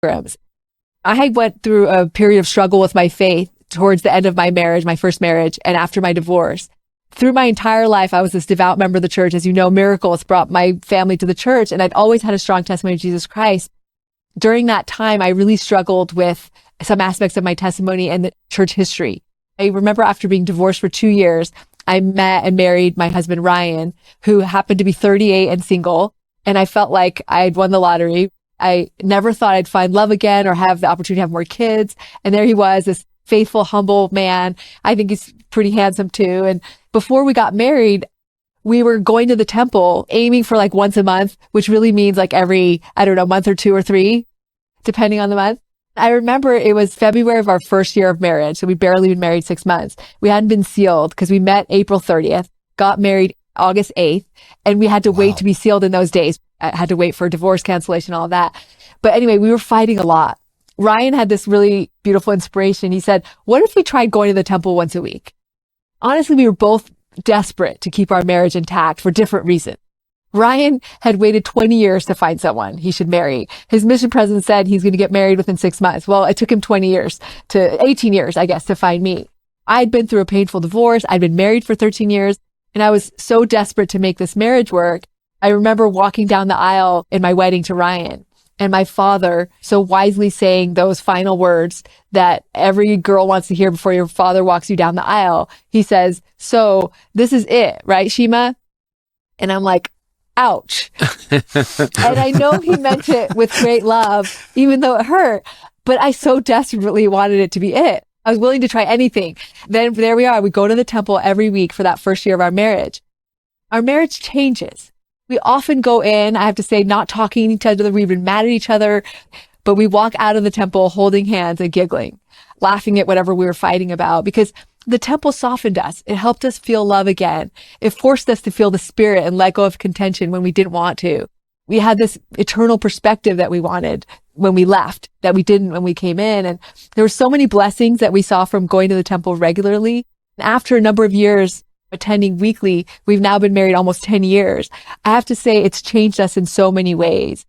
programs. I went through a period of struggle with my faith towards the end of my marriage, my first marriage, and after my divorce. Through my entire life, I was this devout member of the church. As you know, miracles brought my family to the church, and I'd always had a strong testimony of Jesus Christ. During that time, I really struggled with some aspects of my testimony and the church history. I remember after being divorced for 2 years, I met and married my husband, Ryan, who happened to be 38 and single. And I felt like I'd won the lottery. I never thought I'd find love again or have the opportunity to have more kids. And there he was, this faithful, humble man. I think he's pretty handsome too. And before we got married, we were going to the temple, aiming for like once a month, which really means like every, I don't know, month or 2 or 3, depending on the month. I remember it was February of our first year of marriage. So we barely been married 6 months. We hadn't been sealed because we met April 30th, got married August 8th, and we had to wait to be sealed in those days. I had to wait for divorce cancellation, all of that. But anyway, we were fighting a lot. Ryan had this really beautiful inspiration. He said, what if we tried going to the temple once a week? Honestly, we were both desperate to keep our marriage intact for different reasons. Ryan had waited 20 years to find someone he should marry. His mission president said he's going to get married within 6 months. Well, it took him 18 years, I guess, to find me. I'd been through a painful divorce. I'd been married for 13 years, and I was so desperate to make this marriage work. I remember walking down the aisle in my wedding to Ryan, and my father so wisely saying those final words that every girl wants to hear before your father walks you down the aisle. He says, so this is it, right, Shima? And I'm like, ouch. And I know he meant it with great love, even though it hurt, but I so desperately wanted it to be it. I was willing to try anything. Then there we are. We go to the temple every week for that first year of our marriage. Our marriage changes. We often go in, I have to say, not talking to each other. We've been mad at each other, but we walk out of the temple holding hands and giggling, laughing at whatever we were fighting about, because the temple softened us. It helped us feel love again. It forced us to feel the spirit and let go of contention when we didn't want to. We had this eternal perspective that we wanted when we left, that we didn't when we came in. And there were so many blessings that we saw from going to the temple regularly. After a number of years attending weekly, we've now been married almost 10 years. I have to say it's changed us in so many ways.